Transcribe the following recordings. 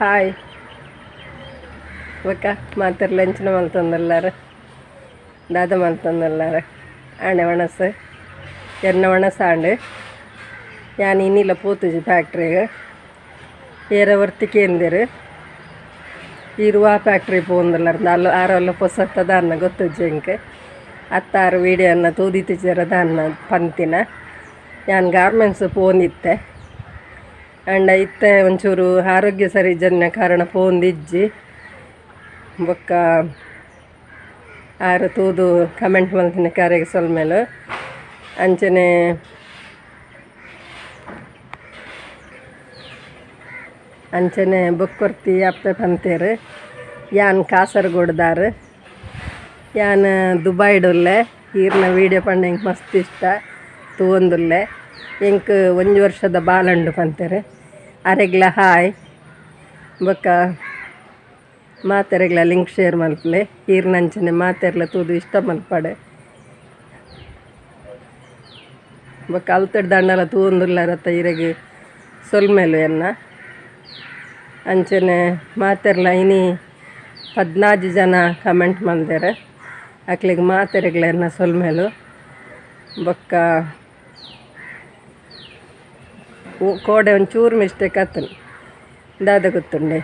Hi ಬೊಕ್ಕ ಮಾತೆರ್ಲ ಎಂಚಿನ ಮಲ್ತೊಂದುಲ್ಲಾರ ದಾದ ಮಲ್ತೊಂದುಲ್ಲಾರ ಆಣೆ ವಣಸ್ ಎರ್ನ ವಣಸಾಂಡ್ ಯಾನ್ ಇನ್ನಿಲ್ಲ ಪೋತುಜಿ ಫ್ಯಾಕ್ಟ್ರಿಗೆ ಏರ ವರ್ತಿಕೇಂದಿರು ಇರುವ ಫ್ಯಾಕ್ಟ್ರಿ ಪೋಂದುಲ್ಲಾರ ನಾಲ್ ಆರೊಲ್ಲ ಪೊಸತ್ತ ದಾನ್ನ ಗೊತ್ತುಜ್ಜಿ ಎಂಕ್ ಅತ್ತಾರು ವೀಡಿಯೋನ ತೂದಿತಿಜರ ದಾನ್ನ ಪಂತಿನ ಯಾನ್ ಗಾರ್ಮೆಂಟ್ಸ್ ಪೋಂದಿತ್ತೆ ಅಂಡ ಇತ್ತೆ ಒಂಚೂರು ಆರೋಗ್ಯ ಸರಿ ಜನ್ಯ ಕಾರಣ ಪೋಂದಿಜ್ಜಿ ಬೊಕ್ಕ ಆರು ತೂದು ಕಮೆಂಟ್ ಮಲ್ತಿನ ಕಾರ್ಯಕ್ಕೆ ಸೊಲ್ಮೇಲು ಅಂಚನೆ ಬೊಕ್ಕೊರ್ತಿ ಅಪ್ಪೆ ಪಂತೇರು ಯಾನ್ ಕಾಸರಗೋಡ್ದಾರು ಯಾನ್ ದುಬೈಡುಲ್ಲೆ ಈರ್ನ ವೀಡಿಯೋ ಪಂಡ ಎಂಕ್ ಮಸ್ತ್ ಇಷ್ಟ ತೂವೊಂದುಲ್ಲೆ ಎಂಕ್ 1 ವರ್ಷದ ಬಾಲಂಡು ಪಂತೇರು ಅರೆಗ್ಲ ಹಾಯ್ ಬೊಕ್ಕ ಮಾತೆರೆಗ್ಲ ಲಿಂಕ್ ಶೇರ್ ಮಲ್ಪಲೆ ಈರ್ನಂಚನೆ ಮಾತೆರ್ಲ ತೂದು ಇಷ್ಟ ಮಲ್ಪಡೆ ಬೊಕ್ಕ ಅಲ್ತಡ್ ದಂಡಲ ತೂವೊಂದುಲ್ಲಾರತ್ತ ಇರೆಗ್ ಸೊಲ್ಮೇಲು ಎನ್ನ ಅಂಚನೆ ಮಾತೆರ್ಲ ಇನಿ 14 ಜನ ಕಮೆಂಟ್ ಮಲ್ದೇರೆ ಅಕ್ಲಿಗೆ ಮಾತೆರೆಗ್ಲ ಎನ್ನ ಸೊಲ್ಮೇಲು ಬೊಕ್ಕ ಕೋಡೆ ಒಂಚೂರು ಮಿಸ್ಟೇಕ್ ಆತನು ದಾದ ಗೊತ್ತುಂಡೆ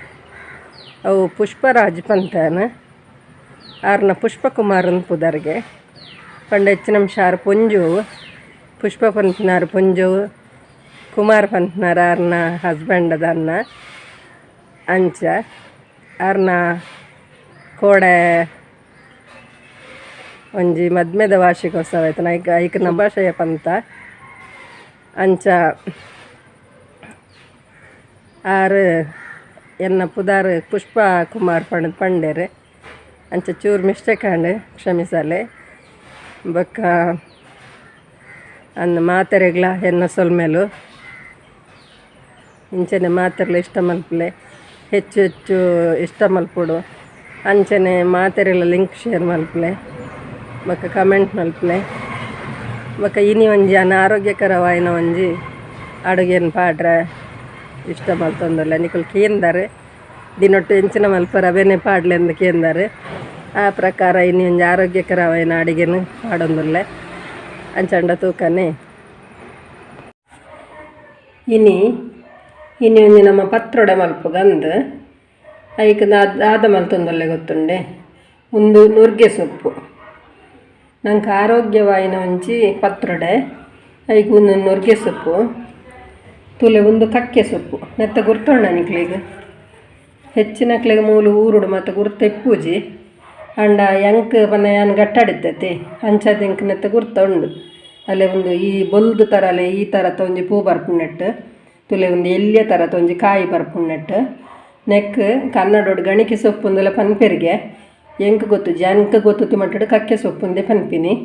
ಅವು ಪುಷ್ಪರಾಜ್ ಪಂತನ ಆರ್ನ ಪುಷ್ಪಕುಮಾರನ್ ಪುದರ್ಗೆ ಪಂಡ ಹೆಚ್ಚಿನ ನಿಮಿಷ ಪೊಂಜು ಪುಷ್ಪ ಪಂತನಾರು ಪೊಂಜು ಕುಮಾರ್ ಪಂತನಾರ ಆರ್ನ ಹಸ್ಬೆಂಡ್ ಅದನ್ನ ಅಂಚ ಆರ್ನ ಕೋಡೆ ಒಂಜಿ ಮದ್ಮೆದ ವಾರ್ಷಿಕೋತ್ಸವ ಆಯ್ತು ಐಕನ ಭಾಷೆಯ ಪಂತ ಅಂಚ ಆರು ಎನ್ನ ಪುದಾರ್ ಪುಷ್ಪ ಕುಮಾರ್ ಪಂಡೇರು ಅಂಚ ಚೂರು ಮಿಸ್ಟೇಕ್ ಆಂಡ್ ಕ್ಷಮಿಸಲೆ ಬೊಕ್ಕ ಅಂದ್ ಮಾತೆರೆಗ್ಲ ಎನ್ನ ಸೊಲ್ಮೇಲು ಇಂಚನೆ ಮಾತೆರ್ಲ ಇಷ್ಟ ಮಲ್ಪಲೆ ಹೆಚ್ಚು ಹೆಚ್ಚು ಇಷ್ಟ ಮಲ್ಪುಡು ಅಂಚನೆ ಮಾತೆರೆಗ್ಲ ಲಿಂಕ್ ಶೇರ್ ಮಲ್ಪಲೆ ಬೊಕ್ಕ ಕಮೆಂಟ್ ಮಲ್ಪಲೆ ಬೊಕ್ಕ ಇನಿ ಒಂಜಿ ಅನಾರೋಗ್ಯಕರವಾಯಿನ ಒಂಜಿ ಅಡುಗೆನ ಪಾಡ್ರೆ ಇಷ್ಟ ಮಲ್ತೊಂದುಲ್ಲ ನಿಕುಲು ಕೇಂದಾರೆ ದಿನೊಟ್ಟು ಎಂಚಿನ ಮಲ್ಪರ ಅವೇನೆ ಪಾಡ್ಲೆ ಎಂದು ಕೇಂದಾರೆ ಆ ಪ್ರಕಾರ ಇನ್ನು ಒಂಜಿ ಆರೋಗ್ಯಕರವಾಯಿನ ಅಡುಗೆನು ಪಾಡೊಂದುಲ್ಲೆ ಅಂಚಂಡ ತೂಕನೆ ಇನಿ ಒಂಜಿ ನಮ್ಮ ಪತ್ರೊಡೆ ಮಲ್ಪುಗಂದು ಐಕ್ ದಾದ ಮಲ್ತೊಂದುಲ್ಲೆ ಗೊತ್ತುಂಡೆ ಒಂದು ನುರ್ಗೆ ಸೊಪ್ಪು ನಂಗೆ ಆರೋಗ್ಯವಾಯಿನ ಒಂಜಿ ಪತ್ರೊಡೆ ಐಕ್ ಒಂದು ನುರ್ಗೆ ಸೊಪ್ಪು ತುಲೆ ಒಂದು ಕಕ್ಕೆ ಸೊಪ್ಪು ನೆತ್ತ ಗುರ್ತೊಂಡ ನಿಕ್ಲಿಗೆ ಹೆಚ್ಚಿನಕ್ಲಿಗೆ ಮೂಲು ಊರುಡು ಮತ್ತು ಗುರ್ತ ಇಪ್ಪುಜಿ ಅಂಡ ಎಂಕ್ ಪನ್ನ ಯಾನ್ ಗಟ್ಟಾಡಿದ್ದೈತಿ ಅಂಚದ ಎಂಕ್ ನೆತ್ತ ಗುರ್ತ ಉಂಡು ಅಲ್ಲೇ ಒಂದು ಈ ಬೊಲ್ದು ಥರ ಅಲ್ಲೇ ಈ ಥರ ತೊಂಜಿ ಪೂ ಬರ್ಪುಣ್ಣೆಟ್ಟು ತುಲೆ ಒಂದು ಎಲ್ಲಿಯ ಥರ ತೊಂಜಿ ಕಾಯಿ ಬರ್ಪುಣ್ಣೆಟ್ಟು ನೆಕ್ ಕನ್ನಡೋಡು ಗಣಿಕೆ ಸೊಪ್ಪು ಒಂದೆಲ್ಲ ಪನ್ಪೆರಿಗೆ ಎಂಕ್ ಗೊತ್ತುಜಿ ಎಂಕ್ ಗೊತ್ತು ಮಟ್ಟಡು ಕಕ್ಕೆ ಸೊಪ್ಪುಂದೆ ಪನ್ಪಿನಿ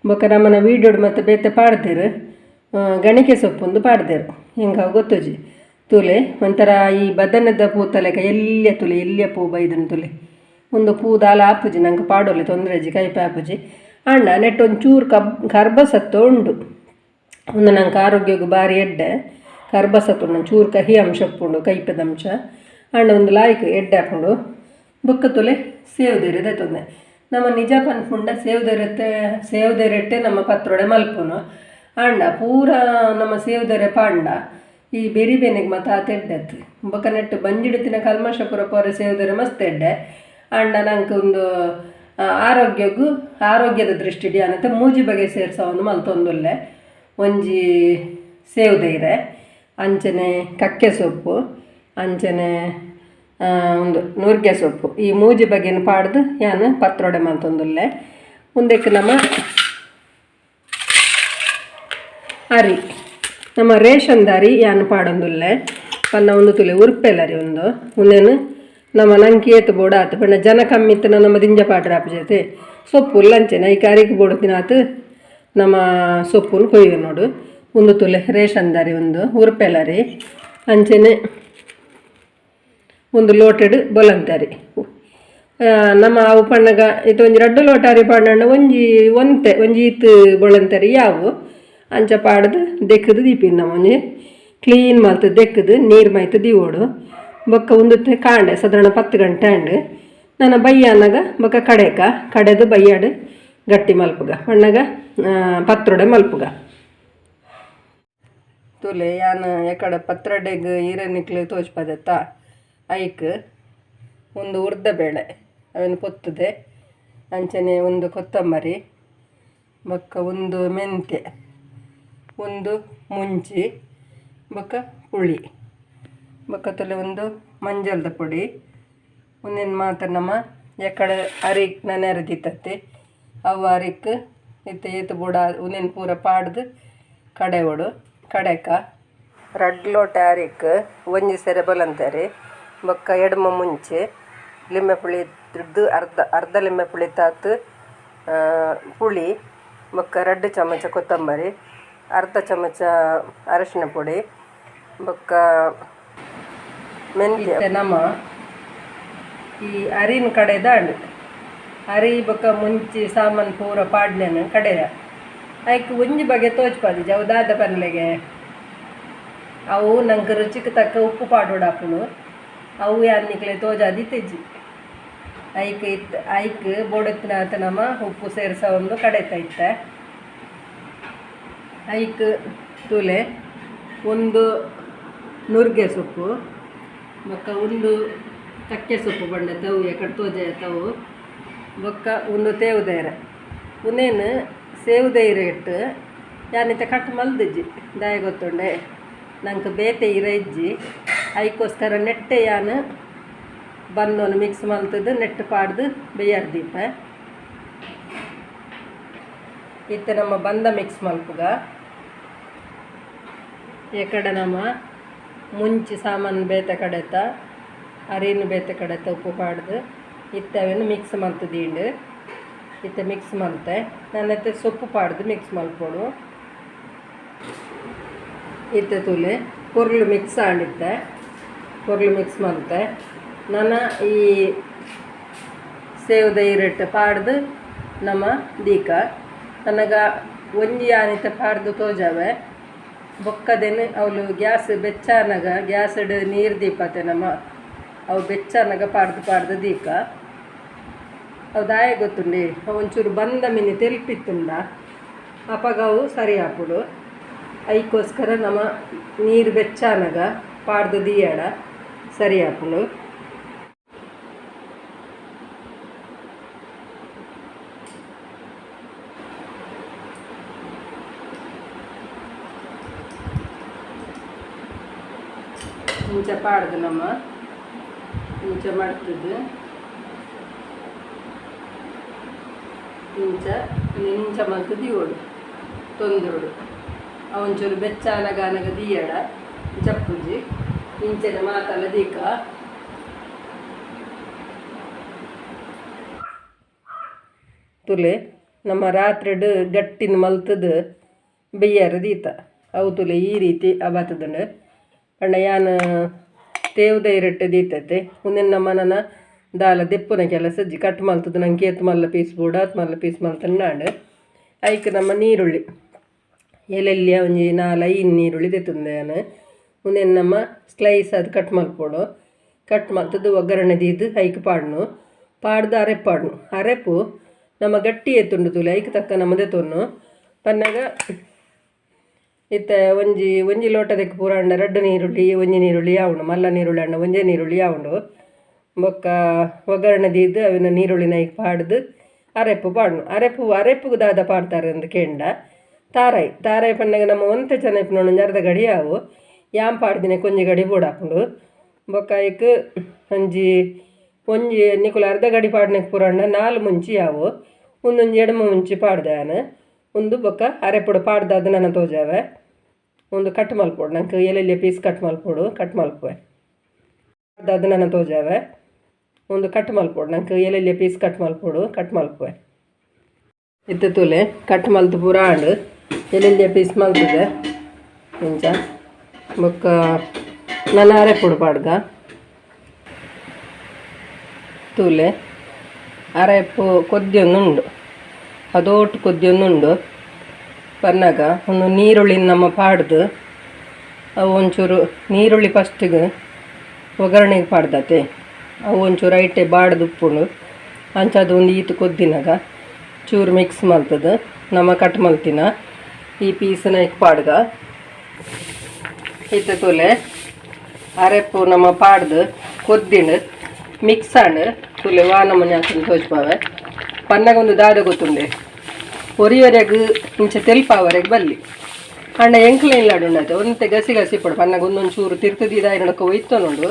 ಬೊಕ್ಕ ನಮ್ಮನ ವೀಡಿಯೋಡು ಮತ್ತು ಬೇತೆ ಪಾಡ್ದೇರು ಗಣಿಕೆ ಸೊಪ್ಪೊಂದು ಪಾಡ್ದೇರು ಹಿಂಗೆ ಗೊತ್ತುಜಿ ತುಲೆ ಒಂಥರ ಈ ಬದನದ ಪೂ ತಲೆಕ ಎಲ್ಲಿಯ ಪೂ ಬೈದನು ತುಲೆ ಒಂದು ಪೂ ದಾಲ ಆಪುಜಿ ನಂಗೆ ಪಾಡೋಲಿ ತೊಂದರೆಜಿ ಕೈಪೆ ಆಪುಜಿ ಅಣ್ಣ ನೆಟ್ಟು ಒಂಚೂರು ಕರ್ಬಸತ್ತು ಉಂಡು ಒಂದು ನಂಗೆ ಆರೋಗ್ಯಗೂ ಭಾರಿ ಎಡ್ಡೆ ಕರ್ಬಸತ್ತು ಉಂಡು ಚೂರು ಕಹಿ ಅಂಶ ಉಪ್ಪುಂಡು ಕೈಪದ ಅಂಶ ಅಣ್ಣ ಒಂದು ಲಾಯ್ಕ್ ಎಡ್ಡೆ ಹಾಕೊಂಡು ಬೊಕ್ಕ ತುಲೆ ಸೇವ್ದೇರಿದೆ ತೊಂದೆ ನಮ್ಮ ನಿಜ ಪನ್ಪುಂಡ ಸೇವ್ದೇರೆಟ್ಟೆ ನಮ್ಮ ಪತ್ರೊಡೆ ಮಲ್ಪುನು ಅಂಡ ಪೂರ ನಮ್ಮ ಸೇವ್ದರೆ ಪಾಂಡ ಈ ಬೆರಿ ಬೆನೆಗೆ ಮತ್ತು ಆ ತೆಡ್ಡತ್ತು ಬೊಕ್ಕ ನೆಟ್ಟು ಬಂಜಿಡುತ್ತಿನ ಕಲ್ಮಶ ಪುರ ಪೊರೆ ಸೇವ್ದರೆ ಮಸ್ತ್ ಎಡ್ಡೆ ಅಂಡ ನಂಗೆ ಒಂದು ಆರೋಗ್ಯದ ದೃಷ್ಟಿಡಿ ಅನ್ನತ್ತೆ ಮೂಜಿ ಬಗೆ ಸೇರ್ಸ ಒಂದು ಮಲ್ತೊಂದುಲ್ಲೆ ಒಂಜಿ ಸೇವ್ದೈರೆ ಅಂಚನೆ ಕಕ್ಕೆ ಸೊಪ್ಪು ಅಂಚನೆ ಒಂದು ನುರ್ಗೆ ಸೊಪ್ಪು ಈ ಮೂಜಿ ಬಗೆನ ಪಾಡ್ದು ಯಾನು ಪತ್ರೊಡೆ ಮಲ್ತೊಂದುಲ್ಲೆ ಮುಂದಕ್ಕೆ ನಮ್ಮ ಅರಿ ನಮ್ಮ ರೇಷನ್ದ ಅರಿ ಯಾನು ಪಾಡೊಂದುಲ್ಲೆ ಪನ್ನ ಒಂದು ತುಲೆ ಉರ್ಪೆಲರಿ ಒಂದು ಮುಂದೇನು ನಮ್ಮ ನಂಗೆ ಏತು ಬೋಡ ಆತು ಪಂಡ ಜನ ಕಮ್ಮಿತ್ತು ನಮ್ಮ ದಿಂಜ ಪಾಡ್ರೆ ಆಪಜೈತೆ ಸೊಪ್ಪು ಲಂಚೆನ ಈ ಕರಿಗೆ ಬೋಡುತ್ತಿನಾತು ನಮ್ಮ ಸೊಪ್ಪುನು ಕೊಯ್ಯು ನೋಡು ಒಂದು ತುಲೆ ರೇಷನ್ದರಿ ಒಂದು ಉರ್ಪೆಲರಿ ಅಂಚೆನೆ ಒಂದು ಲೋಟೆಡು ಬೊಲಂತರಿ ನಮ್ಮ ಅವು ಪಣ್ಣಗ ಇದು ಒಂಜಿ 2 ಲೋಟ ಅರಿ ಪಾಂಡ ಒಂಜಿ ಈತು ಬೊಳಂತರಿ ಯಾವು ಅಂಚ ಪಾಡ್ದು ದೆಕ್ಕದು ದೀಪಿನ ನಮ್ಮನೆ ಕ್ಲೀನ್ ಮಲ್ತು ದೆಕ್ಕದು ನೀರು ಮೈತು ದೀವೋಡು ಬೊಕ್ಕ ಒಂದು ಕಾಂಡೆ ಸಾಧಾರಣ 10 ಗಂಟೆ ಅಂಡು ನಾನು ಬಯ್ಯ ಅನ್ನಗ ಬೊಕ್ಕ ಕಡೆದು ಬಯ್ಯಾಡು ಗಟ್ಟಿ ಮಲ್ಪುಗ ಬಣ್ಣಗ ಪತ್ರೊಡೆ ಮಲ್ಪುಗ ತುಲೆ ಯಾನು ಎಕಡೆ ಪತ್ರೊಡೆಗ್ ಈರನಿಕ್ಲು ತೋಚ್ಪದತ್ತ ಐಕ್ ಒಂದು ಉರ್ದ ಬೇಳೆ ಅವನು ಪೊತ್ತದೆ ಅಂಚನೆ ಒಂದು ಕೊತ್ತಂಬರಿ ಬೊಕ್ಕ ಒಂದು ಮೆಂತ್ಯ ಒಂದು ಮುಂಚಿ ಬೊಕ್ಕ ಪುಳಿ ಬೊಕ್ಕ ತೊಲೆ ಒಂದು ಮಂಜಲ್ದ ಪುಡಿ ಒಂದೇನು ಮಾತ್ರ ನಮ್ಮ ಎಕಡೆ ಅರಿಕ್ ನಾನು ಅರೆದಿತ್ತತ್ತೆ ಅವು ಅರಿಕ್ ಏತು ಬುಡ ಒಂದೇನು ಪೂರ ಪಾಡ್ದು ಕಡೆಕ ರಡ್ ಲೋಟ ಅರಿಕ್ ಒಂಜಿ ಸೆರೆ ಬಲಂತಾರೆ ಬೊಕ್ಕ ಎಡಮ ಮುಂಚೆ ಲಿಂಬೆ ಪುಳಿ ಅರ್ಧ ಲಿಂಬೆ ಪುಳಿ ತಾತು ಪುಳಿ ಬೊಕ್ಕ 2 ಚಮಚ ಕೊತ್ತಂಬರಿ ಅರ್ಧ ಚಮಚ ಅರಶಿನ ಪುಡಿ ಬೊಕ್ಕ ಮೆಂತ್ಯ ನಮ್ಮ ಈ ಅರಿನ ಕಡೆದ ಅರಿ ಬೊಕ್ಕ ಮುಂಚಿ ಸಾಮಾನು ಪೂರ ಪಾಡ್ನೇನು ಕಡೆಯ ಆಯ್ಕೆ ಒಂಜಿ ಬಗೆ ತೋಚ್ಪಾದಿ ಜವದಾದ ಪನ್ಲೆಗೆ ಅವು ನಂಗೆ ರುಚಿಗೆ ತಕ್ಕ ಉಪ್ಪು ಪಾಡೋಡಾಪುನು ಅವು ಯಾನಿಕ್ಲೆ ತೋಜಾದಿ ತೆಜ್ಜಿ ಐಕ್ ಬೋಡತ್ತಿನಾತ ನಮ್ಮ ಉಪ್ಪು ಸೇರಿಸ ಒಂದು ಕಡೆತೈತೆ ಐಕ್ ತುಲೆ ಒಂದು ನುರ್ಗೆ ಸೊಪ್ಪು ಬೊಕ್ಕ ಒಂದು ತಕ್ಕೆ ಸೊಪ್ಪು ಬಂಡೆ ತವು ಎಕಡೆ ತೋಜೆ ತವು ಬೊಕ್ಕ ಒಂದು ತೇವುದೈರ ಉನೇನು ಸೇವುದೈರ ಇಟ್ಟು ಯಾನಿತ ಕಟ್ ಮಲ್ದಿಜ್ಜಿ ದಾಯ ಗೊತ್ತುಂಡೆ ನಂಗೆ ಬೇತೆ ಇರ ಇಜ್ಜಿ ಐಕೋಸ್ಕರ ನೆಟ್ಟೆ ಯಾನು ಬಂದೋನು ಮಿಕ್ಸ್ ಮಲ್ತದ್ದು ನೆಟ್ಟು ಪಾಡ್ದು ಬೇಯರ್ದೀಪ ಇತ್ತ ನಮ್ಮ ಬಂದ ಮಿಕ್ಸ್ ಮಲ್ಪುಗ ಎಕಡೆ ನಮ್ಮ ಮುಂಚಿ ಸಾಮಾನು ಬೇತೆ ಕಡೆತ ಅರಿನು ಬೇತೆ ಕಡೆತ ಉಪ್ಪು ಪಾಡ್ದು ಇತ್ತವೇನು ಮಿಕ್ಸ್ ಮಲ್ತದೀಂಡು ಇತ್ತ ಮಿಕ್ಸ್ ಮಲ್ತೆ ನನ್ನತ್ತೆ ಸೊಪ್ಪು ಪಾಡ್ದು ಮಿಕ್ಸ್ ಮಲ್ಪೋಡು ಇತ್ತ ತುಲೆ ಪೊರ್ಲು ಮಿಕ್ಸ್ ಆಡಿತ್ತೆ ಪೊರ್ಲು ಮಿಕ್ಸ್ ಮಲ್ತೆ ನನ್ನ ಈ ಸೇವ್ದ ಇರಟ್ಟು ಪಾಡ್ದು ನಮ್ಮ ದೀಕ ನನಗ ಒಂಜಿ ಆನಿತ ಪಾಡ್ದು ತೋಜಾವೆ ಬೊಕ್ಕದೇನು ಅವಳು ಗ್ಯಾಸ್ ಬೆಚ್ಚಾನಗ ಗ್ಯಾಸಡ್ ನೀರು ದೀಪತೆ ನಮ್ಮ ಅವು ಬೆಚ್ಚಾನಗ ಪಾಡ್ದು ದೀಕ ಅವು ದಾಯ ಗೊತ್ತುಂಡಿ ಅವು ಒಂಚೂರು ಬಂದ ಮಿನಿ ತೆಲ್ಪಿತ್ತುಂಡ ಅಪಗ ಅವು ಸರಿ ಹಾಪುಡು ಐಕೋಸ್ಕರ ನಮ್ಮ ನೀರು ಬೆಚ್ಚಾನಗ ಪಾಡ್ದು ದೀಯಡ ಸರಿ ಹಾಪುಡು ಇಂಚ ಪಾಡ್ದು ನಮ್ಮ ಇಂಚ ಮಾಡ್ತಿದ್ದು ಇಂಚ ಮಲ್ತು ದೀವೋಡು ತೊಂದೋಡು ಅವೊಂಚೂರು ಬೆಚ್ಚಾನಗಾನಗ ದೀಯಡ ಚಪ್ಪುಜಿ ಇಂಚನ ಮಾತಲ್ಲ ದೀಕ ತುಲೆ ನಮ್ಮ ರಾತ್ರಿಡು ಗಟ್ಟಿನ ಮಲ್ತದು ಬೆಯ್ಯಾರ ದೀತ ಅವು ತುಲೆ ಈ ರೀತಿ ಅಬಾತದಂಡು ಅಣ್ಣ ಯಾನು ತೇವ್ದ ಇರಟ್ಟು ದೀತೈತೆ ಮುಂದಿನ ನಮ್ಮನ ದಾಲ ದೆಪ್ಪುನ ಕೆಲಸ ಅಜ್ಜಿ ಕಟ್ ಮಲ್ತದ್ದು ನಂಗೆ ಏತ್ ಮಲ್ಲ ಪೀಸ್ ಬೂಡ ಹತ್ತು ಮಲ್ಲ ಪೀಸ್ ಮಲ್ತಂಡು ನಾಡು ಐಕ್ ನಮ್ಮ ನೀರುಳ್ಳಿ ಎಲೆಲ್ಲಿ ಒಂಜಿ 4-5 ನೀರುಳ್ಳಿ ತೆತ್ತುಂದೆ ನಾನು ಮುಂದಿನ ನಮ್ಮ ಸ್ಲೈಸ್ ಅದು ಕಟ್ ಮಲ್ಪೋಡು ಕಟ್ ಮಲ್ತದ್ದು ಒಗ್ಗರಣೆ ದೀದು ಐಕ್ ಪಾಡ್ದು ಅರೆಪು ನಮ್ಮ ಗಟ್ಟಿ ಎತ್ತುಂಡು ತುಲೆ ಐಕ್ ತಕ್ಕ ನಮ್ಮದೇ ತೊನ್ನು ಪನ್ನಾಗ ಇತ್ತ ಒಂಜಿ ಲೋಟದಕ್ಕೆ ಪೂರ ಅಂಡ 2 ನೀರುಳ್ಳಿ ಒಂಜಿ ನೀರುಳ್ಳಿ ಯಾವುಂಡು ಮಲ್ಲ ನೀರುಳ್ಳಿ ಅಂಡ ಒಂಜೇ ನೀರುಳ್ಳಿ ಯಾವುಂಡು ಬೊಕ್ಕ ಒಗ್ಗರಣೆ ದೀದು ಅವಿನ ನೀರುಳ್ಳಿನ ಈಗ ಪಾಡ್ದು ಅರೆಪು ದಾದ ಪಾಡ್ತಾರೆ ಅಂತ ಕೇಂಡ ತಾರಾಯಿ ಪಣ್ಣಗೆ ನಮ್ಮ ಒಂತೆ ಚೆನ್ನಾಗಿ ನೋಡು ಅರ್ಧ ಗಡಿ ಯಾವು ಯಾಮ್ ಪಾಡ್ದಿನ ಕೊಂಜಿ ಗಡಿ ಬೋಡಾಪುಂಡು ಬೊಕ್ಕ ಐಕ್ ಒಂಜಿ ನಿಕುಲು ಅರ್ಧ ಗಡಿ ಪಾಡ್ನಕ್ಕೆ ಪೂರ ಅಂಡ 4 ಮುಂಚಿ ಯಾವು ಒಂದೊಂದು ಎಡಮ ಮುಂಚಿ ಪಾಡ್ದೆ ನಾನು ಒಂದು ಬೊಕ್ಕ ಅರೆಪುಡು ಪಾಡ್ದಾದ ನನ್ನ ತೋಜಾವೆ ಒಂದು ಕಟ್ ಮಲ್ಪೋಡು ನಂಗೆ ಎಲೆಲ್ಲಿ ಪೀಸ್ ಕಟ್ ಮಲ್ಪುವೆ ಪಾಡ್ದಾದ ನನ್ನ ತೋಜಾವೆ ಒಂದು ಕಟ್ ಮಲ್ಪೋಡು ನಂಗೆ ಎಲೆಲ್ಲಿ ಪೀಸ್ ಕಟ್ ಮಲ್ಪುವೆ ಇತ್ತು ತುಲೆ ಕಟ್ ಮಲ್ತು ಪೂರ ಆಂಡು ಎಲೆಲ್ಲಿ ಪೀಸ್ ಮಲ್ತದೆ ಇಂಚ ಬೊಕ್ಕ ನನ್ನ ಅರೆಪುಡು ಪಾಡ್ಗ ತೂಲೆ ಅರೆಪು ಕೊದ್ದಿಯೊಂದುಂಡು ಅದೋಟು ಕೊದ್ದಿಯೊಂದುಂಡು ಪನ್ನಾಗ ಒಂದು ನೀರುಳ್ಳಿ ನಮ್ಮ ಪಾಡ್ದು ಅವು ಒಂಚೂರು ನೀರುಳ್ಳಿ ಫಸ್ಟಿಗೆ ಒಗ್ಗರಣೆಗೆ ಪಾಡ್ದತೆ ಅವು ಒಂಚೂರು ಐಟೆ ಬಾಡ್ದು ಉಪ್ಪುಂಡು ಅಂಚದು ಒಂದು ಈತು ಕೊದ್ದಿನಾಗ ಚೂರು ಮಿಕ್ಸ್ ಮಾಡ್ತದೆ ನಮ್ಮ ಕಟ್ ಮಲ್ತಿನ ಈ ಪೀಸನ ಪಾಡ್ಗ ಇತ್ತು ತುಲೆ ಅರೆಪ್ಪು ನಮ್ಮ ಪಾಡ್ದು ಕೊದ್ದಿಂಡು ಮಿಕ್ಸ್ ಆಂಡ್ ತುಲೆ ವಾನ ಮನೆ ಹಾಕೊಂಡು ತೋಚ್ಪಾವೆ ಪನ್ನಗೊಂದು ದಾದ ಗೊತ್ತುಂಡೆ ಒರಿಯೊರೆಗೆ ಇಂಚೆ ತೆಲ್ಪಾವರೆಗೆ ಬಲ್ಲಿ ಅಣ್ಣ ಎಂಕ್ಲೆ ಇಲ್ಲಾಡುಂಡತೆ ಒಂತೆ ಗಸಿ ಗಸಿ ಪಡು ಪನ್ನಗ ಒಂದೊಂದು ಚೂರು ತಿರ್ತದಿದ ಏನಕ್ಕೆ ಒಯ್ತು ನೋಡು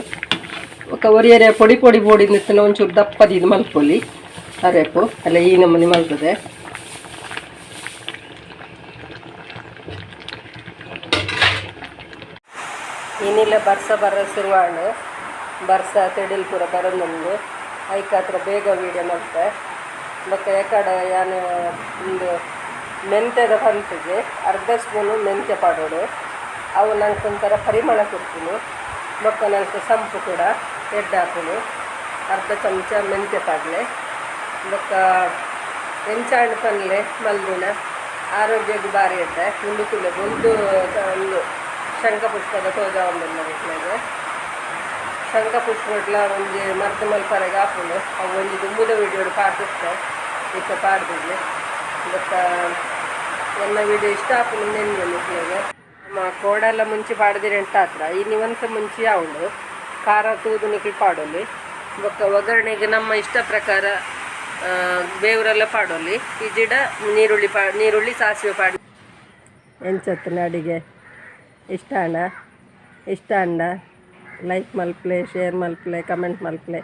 ఒక ಒರಿಯರೆ పొడి పొడి పొడి ನಿತ್ತಿನ ಒಂಚೂರು ದಪ್ಪದ ಇದು ಮಲ್ಪೊಲಿ ಅರೆಪ್ಪು ಅಲ್ಲ ಈ ನಮ್ಮನೆ ಮಲ್ತದೆ ಏನಿಲ್ಲ ಬರ್ಸ ಬರ ಶುರುವಾಣು ಬರ್ಸ ತೆಡಿಲ್ ಪೂರ ಬರೋದೊಂದು ಐಕ ಹತ್ರ ಬೇಗ ವೀಡಿಯೋ ಮಾಡ್ತೆ ಮತ್ತು ಯಾಕಡೆ ಯಾನು ಒಂದು ಮೆಂತ್ಯದ ಪಂತಿಗೆ ಅರ್ಧ ಸ್ಪೂನು ಮೆಂತ್ಯ ಪಾಡೋಡು ಅವು ನಂಗೆ ಒಂಥರ ಪರಿಮಳ ಕೊಡ್ತೀನಿ ಬೊಕ್ಕ ನಂಗೆ ಸಂಪು ಕೂಡ ಎಡ್ಡು ಹಾಕೋದು ಅರ್ಧ ಚಮಚ ಮೆಂತ್ಯ ಪಾಡ್ಲೆ ಬೊಕ್ಕ ಎಂಚಾಣ್ ಪಲ್ಲೆ ಮಲ್ದಿನ ಆರೋಗ್ಯಕ್ಕೆ ಭಾರಿ ಇದ್ದೆ ಮುಂದೆ ತುಲೆ ಒಂದು ಶಂಖಪುಷ್ಪದ ತೋಜ ಒಂದೆಲ್ಲ ಇಟ್ಲಾಗೆ ಶಂಖಪುಷ್ಪಡ್ಲ ಒಂದು ಮರ್ದ ಮಲ್ಪರೆಗೆ ಹಾಕೊಂಡು ಅವು ಒಂದು ದುಂಬುದ ವಿಡಿಯೋ ಪಾಡ್ದಿರ್ತೆ ಇತ್ತ ಪಾಡ್ದಿದ್ಲೆ ಬೊಕ್ಕ ಎಲ್ಲ ವಿಡಿಯೋ ಇಷ್ಟ ಹಾಕೊಂಡು ನೆನ್ನೆ ಇಟ್ಲಾಗೆ ನಮ್ಮ ಕೋಡೆಲ್ಲ ಮುಂಚೆ ಪಾಡ್ದಿರಿ ಎಂಟ ಹತ್ರ ಈ ನೀವಂತ ಮುಂಚೆ ಯಾವುದು ಖಾರ ತೂದು ನಿಕ್ಕಿ ಪಾಡೋಲಿ ಬೊಕ್ಕ ಒಗ್ಗರಣೆಗೆ ನಮ್ಮ ಇಷ್ಟ ಪ್ರಕಾರ ಬೇವರೆಲ್ಲ ಪಾಡೋಲಿ ಈ ಜಿಡ ನೀರುಳ್ಳಿ ಸಾಸಿವೆ ಪಾಡಿ ಎಂಚತ್ತಿನ ಅಡಿಗೆ ಇಷ್ಟ ಅಣ್ಣ ಲೈಕ್ ಮಲ್ಪ್ಲೆ ಶೇರ್ ಮಲ್ಪ್ಲೆ ಕಮೆಂಟ್ ಮಲ್ಪ್ಲೆ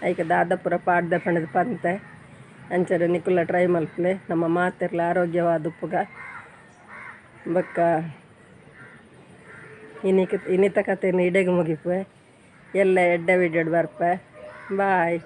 ಐಕೆ ದಾದಾಪುರ ಪಾಡ್ದೆ ಪಣದ ಪಂತೆ ಅಂಚರ ನಿಕ್ಕುಲ್ಲ ಟ್ರೈ ಮಲ್ಪ್ಲೆ ನಮ್ಮ ಮಾತಿರ್ಲ ಆರೋಗ್ಯವಾದ ಉಪ್ಪುಗ ಬೊಕ್ಕ ಇನ್ನಿತ ಕಥೆಯನ್ನು ಇಡೆಗೆ ಮುಗಿಪೆ ಎಲ್ಲ ಎಡ್ಡೆ ವಿಡಿಯೋಡ್ ಬರ್ಪೆ ಬಾಯ್.